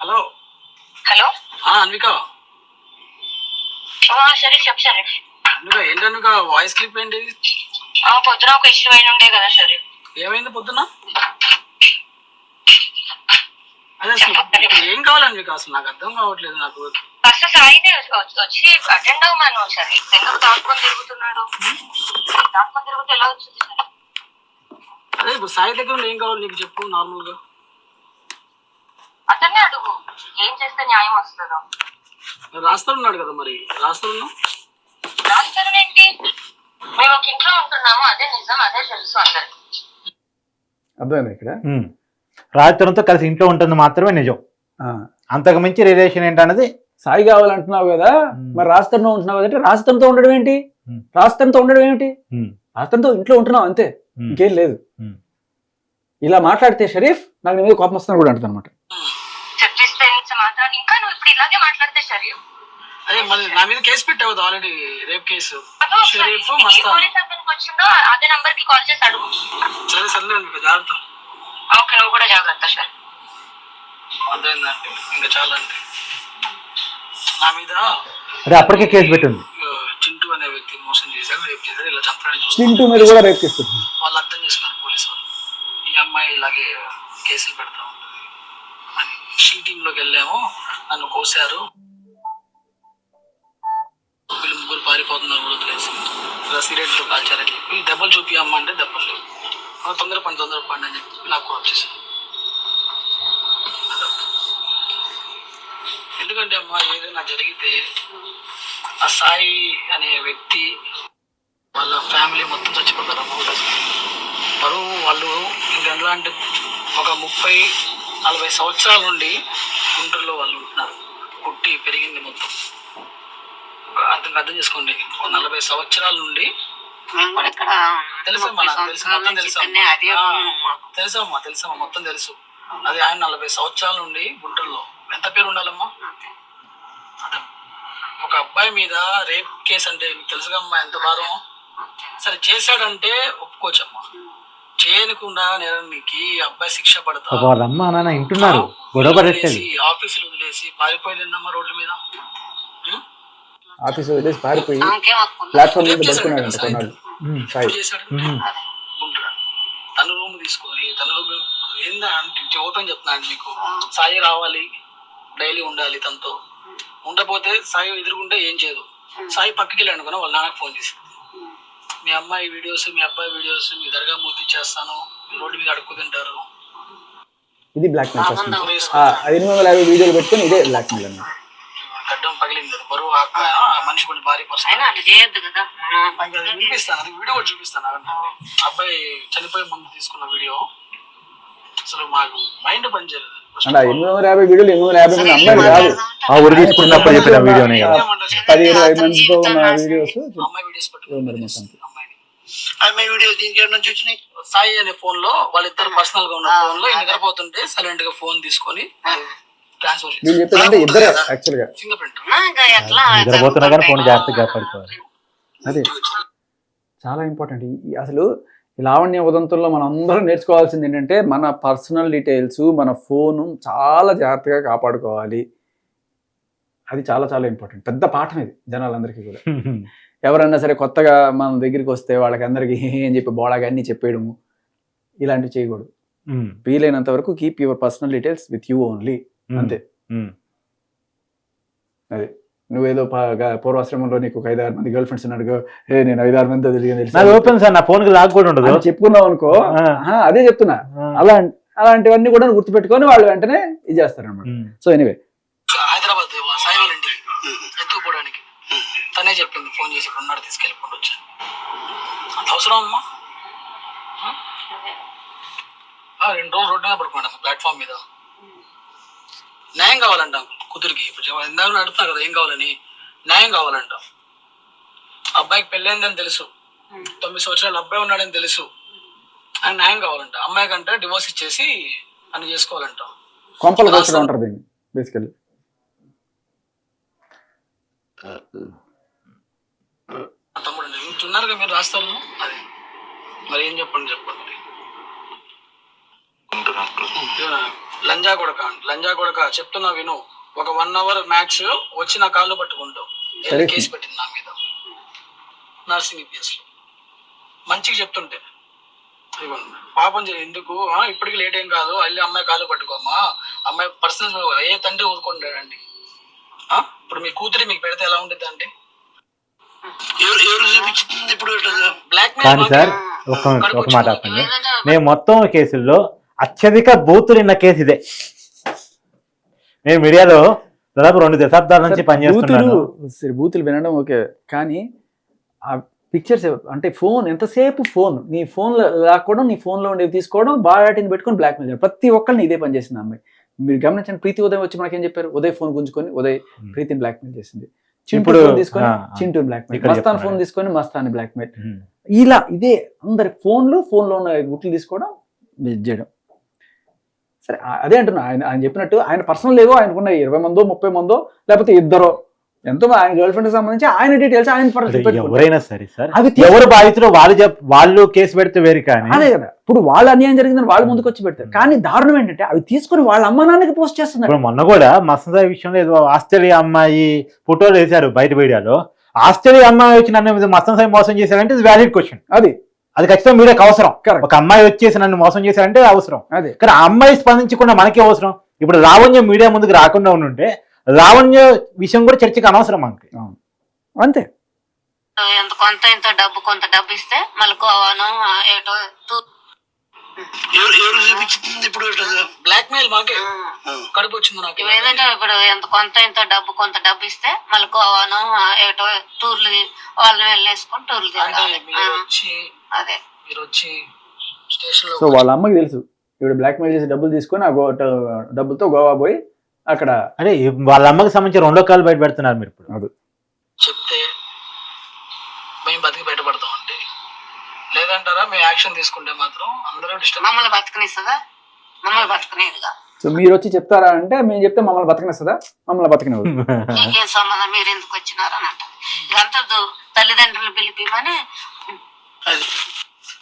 hello hello Anvika, Sharif చెప్పు షరీఫ్. అన్విక ఏంటి అన్విక వాయిస్ క్లిప్ ఏంటి? పొద్దున ఒక ఇష్యూ అయిన ఉండే కదా షరీఫ్. ఏమైంది పొద్దున్న? అదే అసలు ఇప్పుడు ఏం కావాలి అన్విక? అసలు నాకు అర్థం కావట్లేదు. నాకు ఫస్ట్ సాయిని వచ్చి అటెండ్ అవ్వమను షరీఫ్. ఎందుకు దాక్కొని తిరుగుతున్నాడు? దాక్కొని తిరుగుతూ ఎలా వచ్చింది షరీఫ్? అదే ఇప్పుడు సాయి దగ్గర ఉండి ఏం కావాలి నీకు చెప్పు నార్మల్ గా. అతన్నే అడుగు, ఏం చేస్తే న్యాయం వస్తుందో. రాస్తాడున్నాడు కదా, మరి రాస్తాడున్నా. రాస్తారు ఏంటి? మేము ఒక ఇంట్లో ఉంటున్నాము, అదే నిజం, అదే తెలుసు అందరికి. అర్థమైంది ఇక్కడ. రాజతరంతో కలిసి ఇంట్లో ఉంటుంది మాత్రమే నిజం, అంతకు మించి రిలేషన్ ఏంటన్నది. సాయి కావాలంటున్నావు కదా, మరి రాజతరంతో ఉంటున్నావు కదంటే రాజతరంతో ఉండడం ఏంటి? రాజతరంతో ఇంట్లో ఉంటున్నావు అంతే, ఇంకేం లేదు. ఇలా మాట్లాడితే షరీఫ్ నాకు నీ మీద కోపం వస్తాను కూడా అంటుంది అనమాట. చర్చిస్తే మాత్రం ఇంకా నువ్వు ఇప్పుడు ఇలాగే మాట్లాడితే షరీఫ్. అదే మళ్ళీ నా మీద కేసు పెట్టావు already, rape case. Sharif Mastan police అతనికి వచ్చిందో అదే నంబర్ కి కాల్ చేసి అడుగు. సరే సర్లే జాగ్రత్త. ఓకే, నువ్వు కూడా జాగ్రత్త సార్. అర్థమైందండి, ఇంకా చాలా అండి నా మీద. అదే అప్పటికే కేసు పెట్టింది. చింటూ అనే వ్యక్తి మోసం చేశారు, రేప్ చేశారు, ఇలా చంపడానికి చింటూ మీద కూడా రేప్ చేస్తుంది. వాళ్ళు అర్థం చేసుకున్నారు పోలీసు వాళ్ళు, ఈ అమ్మాయి ఇలాగే కేసులు పెడతా ఉంటుంది అని. షీటింగ్ లోకి వెళ్ళాము, నన్ను కోసారు, వీళ్ళు ముగ్గురు పారిపోతున్నారు వదిలేసి, ఇలా సిగరెట్ తో కాల్చారని చెప్పి దెబ్బలు చూపి అమ్మ అంటే దెబ్బలు లేవు, తొందర పని అని చెప్పి నాకు వచ్చేసాను. ఎందుకంటే అమ్మ ఏదైనా జరిగితే ఆ సాయి అనే వ్యక్తి వాళ్ళ ఫ్యామిలీ మొత్తం చచ్చిపోతారమ్మ. బరువు వాళ్ళు ఇంకెందులో అంటే ఒక 30-40 సంవత్సరాల నుండి గుంటూరులో వాళ్ళు ఉంటున్నారు, పుట్టి పెరిగింది మొత్తం. అర్థం చేసుకోండి, 40 సంవత్సరాల నుండి తెలుసమ్మా, నాకు తెలుసు, మొత్తం తెలుసమ్మా మొత్తం తెలుసు. అది ఆయన 40 సంవత్సరాల నుండి గుంటూరులో. ఎంత పేరు ఉండాలమ్మా? ఒక అబ్బాయి మీద రేప్ కేసు అంటే మీకు తెలుసుగమ్మా ఎంత భారం. సరే చేశాడంటే ఒప్పుకోవచ్చమ్మా, చేయకుండా నేరానికి అబ్బాయి శిక్ష పడతా. వాళ్ళమ్మ నాన్న ఇంటున్నారు, గొడవ పడేది. ఆఫీసులు వదిలేసి పారిపోయిందమ్మా రోడ్ల మీద. ఆఫీస్ వదిలేసి పారిపోయి ప్లాట్ఫామ్ మీద పడుకున్నాడు. తన రూమ్ తీసుకొని తన రూమ్ ఏందంటే ఓపెన్ చెప్తున్నాను మీకు, సాయి రావాలి, డైలీ ఉండాలి తనతో. ఉండకపోతే సాయి ఎదురుకుంటే ఏం చేయదు. సాయి పక్కకి వెళ్ళి అనుకున్నా వాళ్ళ నాన్నకు ఫోన్ చేసి, మీ అమ్మాయి వీడియోస్ మీ అబ్బాయి వీడియోస్ మీ దర్గా మూర్తి ఇచ్చేస్తాను, మీ రోడ్డు మీద అడుక్కు తింటారు. ఇది బ్లాక్ మెయిల్. 850 వీడియోలు పెట్టుకుని ఇదే బ్లాక్ మెయిల్ అన్నమాట. గడ్డం పగిలింది, బరువు మనిషి కొన్ని భారీ పర్సన్. చూపిస్తాను, అది వీడియో కూడా చూపిస్తాను. అబ్బాయి చనిపోయే ముందు తీసుకున్న వీడియో. అసలు మాకు మైండ్ పనిచేయలేదు. 850 వీడియోలు 850 మంది అమ్మాయిలు కాదు, ఆ ఊరు తీసుకున్నప్పుడు చెప్పిన వీడియోనే కదా. 10-20 మందితో ఉన్న వీడియోస్. అమ్మాయి వీడియోస్ పెట్టుకుని అమ్మాయి వీడియో దీనికి నుంచి వచ్చినాయి. సాయి అనే ఫోన్ లో వాళ్ళిద్దరు పర్సనల్ గా ఉన్న ఫోన్ లో నిద్రపోతుంటే సైలెంట్ గా ఫోన్ తీసుకొని ట్రాన్స్ఫర్ వీళ్ళు చెప్పేదంటే ఇద్దరు యాక్చువల్ గా ఫింగర్ ప్రింట్. నిద్రపోతున్నా కానీ ఫోన్ జాగ్రత్తగా పడుకోవాలి. అదే చాలా ఇంపార్టెంట్. అసలు ఈ లావణ్య ఉదంతంలో మనం అందరం నేర్చుకోవాల్సింది ఏంటంటే మన పర్సనల్ డీటెయిల్స్, మన ఫోను చాలా జాగ్రత్తగా కాపాడుకోవాలి. అది చాలా చాలా ఇంపార్టెంట్, పెద్ద పాఠం ఇది జనాలందరికీ కూడా. ఎవరన్నా సరే కొత్తగా మన దగ్గరికి వస్తే వాళ్ళకి అందరికి ఏం చెప్పి బోళాగా అన్ని చెప్పేయడము ఇలాంటివి చేయకూడదు. వీలైనంత వరకు keep your personal details with you only, అంతే. అదే నువ్వేదో పూర్వాశ్రమంలో నీకు ఒక 5-6 మంది గర్ల్ ఫ్రెండ్స్ ఉన్నాడు, నేను 5-6 మందితో తిరిగి నాకు తెలుసు ఓపెన్ సార్, నా ఫోన్ కి లాక్ కూడా ఉండదు. అని చెప్పుకున్నావు అనుకో, అదే చెప్తున్నా. అలాంటివన్నీ కూడా గుర్తుపెట్టుకొని వాళ్ళు వెంటనే ఇది చేస్తారన్నమాట. సో ఎనీవే, హైదరాబాద్ సాయి వాళ్ళ ఇంటికి ఎత్తుకుపోవడానికి తనే చెప్పింది, ఫోన్ చేసి ఉన్నాడు తీసుకెళ్ళిపోండి వచ్చి. అంత అవసరం అమ్మా? 2 రోజులు రోడ్డు మీద పడుకున్నాడు ప్లాట్ఫామ్ మీద. న్యాయం కావాలంట కూతురికి. ఇప్పుడు ఇందాక అడుగుతున్నా కదా ఏం కావాలని, న్యాయం కావాలంట. అబ్బాయికి పెళ్ళైందని తెలుసు, 9 సంవత్సరాలు అబ్బాయి ఉన్నాడని తెలుసు, ఆయన న్యాయం కావాలంట. అమ్మాయి కంటే డివోర్స్ ఇచ్చేసి అని చేసుకోవాలంట. కొంపలు కోసడం అంటారు దీన్ని బేసికల్లీ. తమ్ముడు ఇంటున్నారుగా మీరు రాస్తారు, అది మరి ఏం చెప్పండి లంజా కొడక చెప్తున్నా విను. ఒక 1 hour మ్యాక్స్ వచ్చి నా కాళ్ళు పట్టుకుంటావు. కేసు పెట్టింది నా మీద నర్సింగ్ కేసు లో. మంచిగా చెప్తుంటే పాపం ఎందుకు ఇప్పటికి లేట్ ఏం కాదు, వెళ్ళి అమ్మాయి కాళ్ళు పట్టుకోమ్మా, అమ్మాయి పర్సనల్ ఏ తండ్రి ఊరుకుంటాడండి. ఇప్పుడు మీ కూతురి మీకు పెడితే ఎలా ఉంటుంది అండి? కానీ సార్ ఒక మాట చెప్పండి, నేను మొత్తం కేసుల్లో అత్యధిక బూతులు విన్న కేసు ఇదే. నేను మీడియాలో దాదాపు 2 దశాబ్దాల నుంచి పనిచేస్తున్నాను. బూతులు వినడం ఓకే, కానీ ఆ పిక్చర్స్ అంటే ఫోన్ ఎంతసేపు నీ ఫోన్లో లాక్కోవడం, నీ ఫోన్లో ఉండేవి తీసుకోవడం, బాగా పెట్టుకొని బ్లాక్మెయిల్ చేయడం. ప్రతి ఒక్కరిని ఇదే పని చేసింది అమ్మాయి. మీరు గమనించండి, ప్రీతి ఉదయం వచ్చి మనకేం చెప్పారు, ఉదయ్ ఫోన్ గుంజుకొని ఉదయ్ ప్రీతిని బ్లాక్మెయిల్ చేసింది. చింటూ ఫోన్ తీసుకొని చింటూ బ్లాక్మెయిల్, మస్తాన్ ఫోన్ తీసుకొని మస్తాన్ బ్లాక్మెయిల్. ఇలా ఇదే అందరి ఫోన్లో ఉన్న గుట్లు తీసుకోవడం చేయడం. సరే అదే అంటున్నా, ఆయన చెప్పినట్టు ఆయన పర్సనల్ లేవో ఆయనకున్న 20 మందో 30 మందో లేకపోతే 2 ఎంతో ఆయన గర్ల్ ఫ్రెండ్ సంబంధించి ఆయన డీటెయిల్స్ ఆయన ఎవరైనా సరే సార్, ఎవరు బాధితులు వాళ్ళు కేసు పెడితే వేరు. కానీ అదే కదా, ఇప్పుడు వాళ్ళ అన్యాయం జరిగిందని వాళ్ళు ముందుకు వచ్చి పెడతారు. కానీ దారుణం ఏంటంటే అవి తీసుకుని వాళ్ళ అమ్మ నాన్నకి పోస్ట్ చేస్తున్నారు. మొన్న కూడా మస్తు విషయంలో ఏదో ఆస్ట్రేలియా అమ్మాయి ఫోటోలు వేశారు బయట మీడియాలో. ఆస్ట్రేలియా అమ్మాయి వచ్చి నన్ను మస్తు సాయి మోసం చేశారంటే ఇది వ్యాలిడ్ క్వశ్చన్. అది ఖచ్చితంగా మీడియాకి అవసరం. ఒక అమ్మాయి వచ్చేసి నన్ను మోసం చేశారంటే అవసరం. కానీ ఆ అమ్మాయి స్పందించకుండా మనకే అవసరం. ఇప్పుడు లావణ్య మీడియా ముందుకు రాకుండా ఉంటే లావణ్య విషయం కూడా చర్చకి అనవసరం మనకి. అంతే. కొంత డబ్బు ఇస్తే మళ్ళీ ఇప్పుడు బ్లాక్మెయిల్ మాకే కడుపు వచ్చింది నాకు. ఏదంటే ఇప్పుడు కొంత డబ్బు ఇస్తే మళ్ళీ గోవాను ఏటో టూర్లు వాళ్ళని వెళ్ళేసుకొని టూర్లు అదే మీరు వచ్చి స్టేషన్ లో. సో వాళ్ళ అమ్మకి తెలుసు ఇప్పుడు బ్లాక్మెయిల్ చేసి డబ్బులు తీసుకొని ఆ డబ్బులతో గోవా పోయి అక్కడ అదే వాళ్ళ అమ్మకి సంబంధించి 2 కాలు బయట పెడుతున్నారు మీరు ఇప్పుడు. అది చెప్తే మేము బతికి బయటపడతాం అంటే, లేదంటారా మేము యాక్షన్ తీసుకుంటే మాత్రం అందరూ డిస్టర్బ్. మమ్మల్ని బతకనిస్తుందా? మమ్మల్ని బతకనేదిగా. సో మీరు వచ్చి చెప్తారా అంటే మేము చెప్తే మమ్మల్ని బతకనిస్తుందా? మమ్మల్ని బతకనివ్వదు. మీకేం సంబంధం, మీరు ఎందుకు వచ్చినారు అని అంటారు. ఇదంతా తల్లిదండ్రులు పిలిపిమని.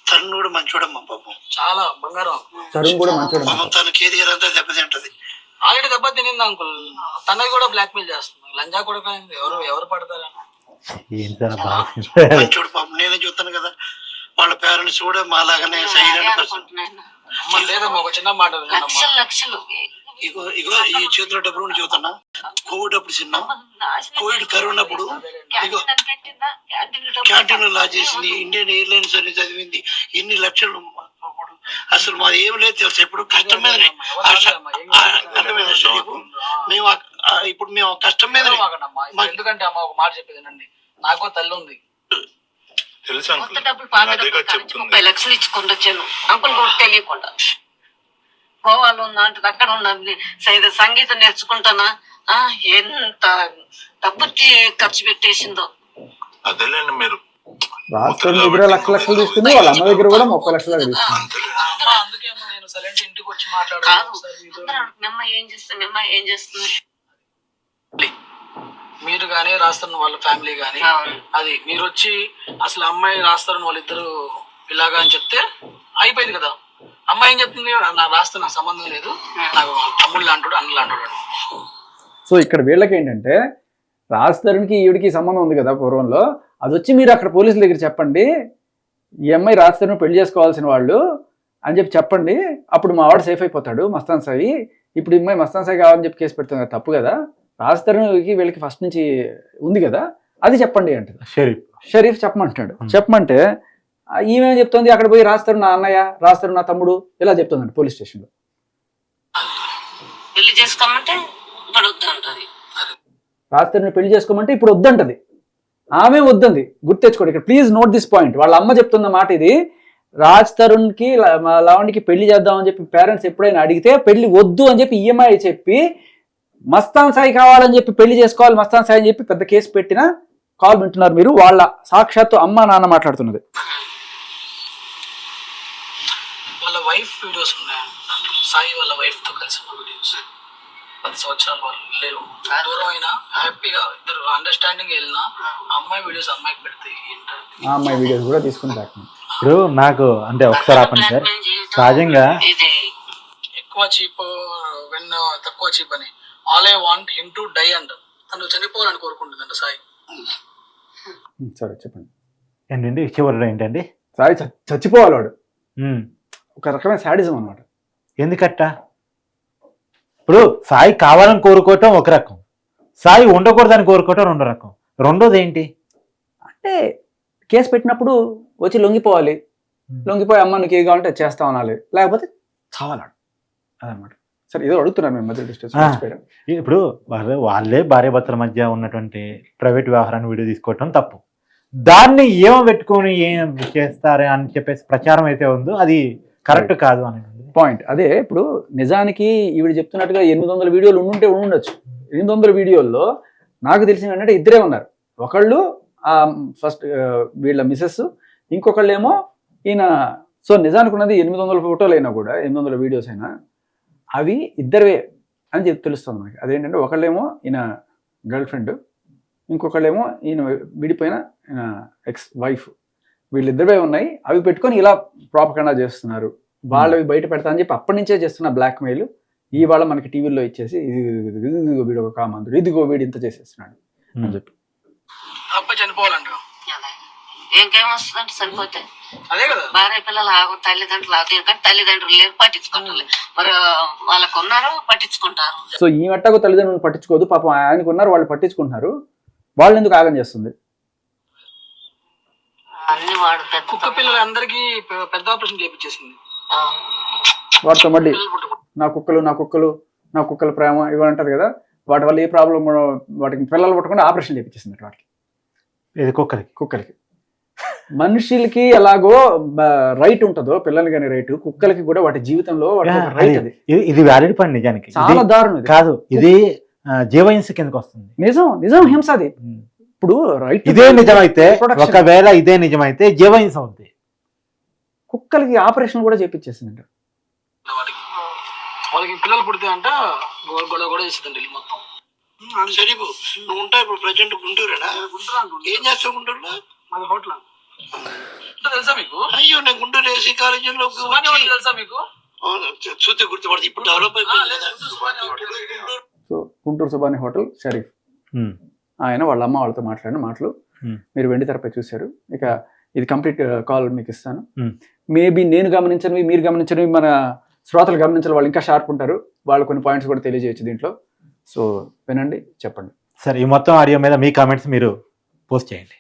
తరుణ్ కూడా మంచోడమ్మా పాపం, చాలా బంగారం. తరుణ్ కూడా మంచోడు. తన కెరియర్ అంతా దెబ్బతింటది. ఆల్రెడీ దెబ్బ తినింది అంకుల్. తనది కూడా బ్లాక్మెయిల్ చేస్తుంది. లంజా కూడా ఎవరు పడతారా? మంచోడు పాపం, నేనే చూస్తాను కదా. వాళ్ళ పేరెంట్స్ కూడా మాలాగానే లేదమ్మా, ఒక చిన్న మాట. లక్షలు ఇగో ఈ చేతిలో డబ్బులు చూస్తున్నా. కోవిడ్ అప్పుడు చిన్న కోవిడ్ కరోనా అప్పుడు ఇగో క్యాంటీన్ లా చేసింది, ఇండియన్ ఎయిర్లైన్స్ అని చదివింది, ఎన్ని లక్షలు. అసలు మాది ఏం లేదు తెలుసు. ఇప్పుడు కష్టం మీద మేము కష్టం మీద. ఎందుకంటే అమ్మ ఒక మాట చెప్పేదండి, నాకు తల్లి ఉంది. కొత్త డబ్బులు 30 లక్షలు ఇచ్చుకుంటూ వచ్చాను అంకుల్ కూడా తెలియకుండా. గోవాలో ఉన్నా అంటే అక్కడ ఉన్నా సంగీతం నేర్చుకుంటానా, ఎంత డబ్బు ఖర్చు పెట్టేసిందో. అదేలేండి, మీరు రాష్ట్రం దగ్గర లక్షలు తీసుకుంది, వాళ్ళ అమ్మ దగ్గర కూడా 30 లక్షలు తీసుకుంది. అందుకే నేను సైలెంట్ ఇంటికి వచ్చి మాట్లాడాను. ఏం చేస్తుంది మీరు గానీ రాస్తున్న వాళ్ళ ఫ్యామిలీ గానీ, అది మీరు వచ్చి అసలు అమ్మాయి రాస్తారని వాళ్ళిద్దరు ఇలాగా అని చెప్తే అయిపోయింది కదా. అమ్మాయి ఏం చెప్తుంది, నాకు రాస్తే నాకు సంబంధం లేదు, నాకు తమ్ముళ్ళు లాంటాడు అన్న లాంటాడు. సో ఇక్కడ వీళ్ళకి ఏంటంటే రాజధానికి ఈవిడికి సంబంధం ఉంది కదా పూర్వంలో, అది వచ్చి మీరు అక్కడ పోలీసుల దగ్గర చెప్పండి, ఈ అమ్మాయి రాజధాని పెళ్లి చేసుకోవాల్సిన వాళ్ళు అని చెప్పండి, అప్పుడు మా వాడు సేఫ్ అయిపోతాడు మస్తాన్ సాయి. ఇప్పుడు ఈ అమ్మాయి మస్తాన్ సాయి కావాలని చెప్పి కేసు పెడుతుంది కదా, తప్పు కదా. రాజ్ తరుణ్కి వీళ్ళకి ఫస్ట్ నుంచి ఉంది కదా, అది చెప్పండి అంటది. షరీఫ్ షరీఫ్ చెప్పమంటున్నాడు. చెప్పమంటే ఈమె చెప్తుంది అక్కడ పోయి రాజ్ తరుణ్ నా అన్నయ్య, రాజ్ తరుణ్ నా తమ్ముడు ఇలా చెప్తుందంట పోలీస్ స్టేషన్లో. పెళ్లి చేసుకోమంటే ఇప్పుడు వద్దంటది. రాజ్ తరుణ్ పెళ్లి చేసుకోమంటే ఇప్పుడు వద్దంటది. ఆమె వద్దంది. గుర్తెచ్చుకోండి ఇక్కడ, ప్లీజ్ నోట్ దిస్ పాయింట్. వాళ్ళ అమ్మ చెప్తున్న మాట ఇది. రాజ్ తరుణ్కి లావణ్యకి పెళ్లి చేద్దామని చెప్పి పేరెంట్స్ ఎప్పుడైనా అడిగితే పెళ్లి వద్దు అని చెప్పి ఈఎంఐ చెప్పి మస్తాన్ సాయి కావాలని చెప్పి పెళ్లి చేసుకోవాలి మస్తాన్ సాయి అని చెప్పి పెద్ద కేసు పెట్టిన కాల్ వింటున్నారు మీరు. వాళ్ళ సాక్షాత్తు అమ్మ నాన్న మాట్లాడుతున్నది. వాళ్ళ వైఫ్ వీడియోస్ ఉన్నాయి, సాయి వాళ్ళ వైఫ్ తో కలిసి వీడియోస్. 10 సంవత్సరాలు వాళ్ళు లేరు, దూరం అయినా హ్యాపీగా ఇద్దరు అండర్స్టాండింగ్ వెళ్ళినా అమ్మాయి వీడియోస్ అమ్మాయికి పెడితే ఏంటంటే ఆ అమ్మాయి వీడియోస్ కూడా తీసుకుని రాకుండా. ఇప్పుడు నాకు అంటే ఒకసారి ఆపండి సార్. సహజంగా ఇది ఎక్కువ చీప్ వెన్ తక్కువ చీప్ అని all I want him to die and తను చనిపోవాలని కోరుకుంటుందంట సాయి. సరే చెప్పండి ఏంటండి చివరిలో ఏంటండి? సాయి చచ్చిపోవాలి వాడు. ఉమ్. ఒక రకమైన శాడిజం అనమాట. ఎందుకట్ట? ఇప్పుడు సాయి కావాలని కోరుకోవటం ఒక రకం, సాయి ఉండకూడదని కోరుకోవటం రెండో రకం. రెండోది ఏంటి అంటే కేసు పెట్టినప్పుడు వచ్చి లొంగిపోవాలి, లొంగిపోయి అమ్మ నీకు ఏది కావాలంటే చేస్తాం అనాలి, లేకపోతే చావాలాడు అదనమాట. సరే ఏదో అడుగుతున్నారు మేము మధ్య డిస్టెన్స్. ఇప్పుడు వాళ్ళే భార్యాభర్తల మధ్య ఉన్నటువంటి ప్రైవేట్ వ్యవహారాన్ని వీడియో తీసుకోవటం తప్పు. దాన్ని ఏమో పెట్టుకొని ఏం చేస్తారు అని చెప్పేసి ప్రచారం అయితే ఉందో అది కరెక్ట్ కాదు అని పాయింట్. అదే ఇప్పుడు నిజానికి ఈవిడ చెప్తున్నట్టుగా 800 వీడియోలు ఉండొచ్చు. 800 వీడియోల్లో నాకు తెలిసిన ఏంటంటే ఇద్దరే ఉన్నారు. ఒకళ్ళు ఫస్ట్ వీళ్ళ మిసెస్, ఇంకొకళ్ళు ఏమో ఈయన. సో నిజానికి ఉన్నది 800 ఫోటోలు అయినా కూడా 800 వీడియోస్ అయినా అవి ఇద్దరే అని చెప్పి తెలుస్తుంది మనకి. అదేంటంటే ఒకళ్ళేమో ఈయన గర్ల్ ఫ్రెండ్, ఇంకొకళ్ళేమో ఈయన విడిపోయిన ఈయన ఎక్స్ వైఫ్. వీళ్ళిద్దరే ఉన్నాయి. అవి పెట్టుకొని ఇలా ప్రాపగండా చేస్తున్నారు. వాళ్ళవి బయట పెడతా అని చెప్పి అప్పటి నుంచే చేస్తున్న బ్లాక్ మెయిల్ ఇవాళ మనకి టీవీలో ఇచ్చేసి ఇదిగో వీడు ఒక కామందుడు, ఇదిగో వీడు ఇంత చేసేస్తున్నాడు అని చెప్పి అబ్బాయి చనిపోవాలంట. ఇంకేమొస్తుందంటే సరిపోతే అదే కదా భార్య పిల్లలు ఆగు, తల్లిదండ్రులు ఆగు. ఎందుకంటే తల్లిదండ్రులు లేరు, పట్టించుకుంటారు. మరి వాళ్ళకు ఉన్నారు, పట్టించుకుంటారు. సో ఈ మట్టకు తల్లిదండ్రులు పట్టించుకోదు, పాపం ఆయనకు ఉన్నారు, వాళ్ళు పట్టించుకుంటున్నారు. వాళ్ళు ఎందుకు ఆగం చేస్తుంది? అన్ని వాడు కుక్క పిల్లలు అందరికి పెద్ద ఆపరేషన్ చేయించేసింది. వాటితో మళ్ళీ నా కుక్కల ప్రేమ ఇవ్వంటది కదా, వాటి వల్ల ఏ ప్రాబ్లం, వాటికి పిల్లలు పట్టకుండా ఆపరేషన్ చేయించేసింది వాటికి. ఇది కుక్కలకి మనుషులకి ఎలాగో రైట్ ఉంటుందో పిల్లలకి కానీ రైట్, కుక్కలకి కూడా వాటి జీవితంలో రైట్. అది ఇది వ్యాలిడ్ పని నిజానికి, చాలా దారుణం కాదు. ఇది జీవహింస కిందకి వస్తుంది. నిజం హింస అది. ఇప్పుడు రైట్ ఇదే నిజమైతే, ఒకవేళ ఇదే నిజమైతే జీవహింస అవుతుంది. కుక్కలకి ఆపరేషన్ కూడా చేపించేసిందంట. వాళ్ళకి పిల్లలు పుడితే అంట గొడవ కూడా చేసిందండి మొత్తం. సరే నువ్వు ఉంటావు ఇప్పుడు ప్రజెంట్ గుంటూరేనా? ఏం చేస్తావు గుంటూరులో? మాది హోటల్ తెలుసా మీకు? అయ్యో నేను గుంటూరు ఏసీ కాలేజీలో తెలుసా మీకు? చూస్తే గుర్తుపడుతుంది. ఇప్పుడు డెవలప్ అయిపోయింది. సో గుంటూరు సుబాని హోటల్ షరీఫ్ ఆయన వాళ్ళ అమ్మ వాళ్ళతో మాట్లాడిన మాటలు మీరు వెండి తెరపై చూశారు. ఇక ఇది కంప్లీట్ కాల్ మీకు ఇస్తాను. మేబీ నేను గమనించనివి, మీరు గమనించనివి, మన శ్రోతలు గమనించిన వాళ్ళు ఇంకా షార్ప్ ఉంటారు. వాళ్ళు కొన్ని పాయింట్స్ కూడా తెలియజేయచ్చు దీంట్లో. సో వినండి, చెప్పండి. సరే, ఈ మొత్తం ఆడియో మీద మీ కామెంట్స్ మీరు పోస్ట్ చేయండి.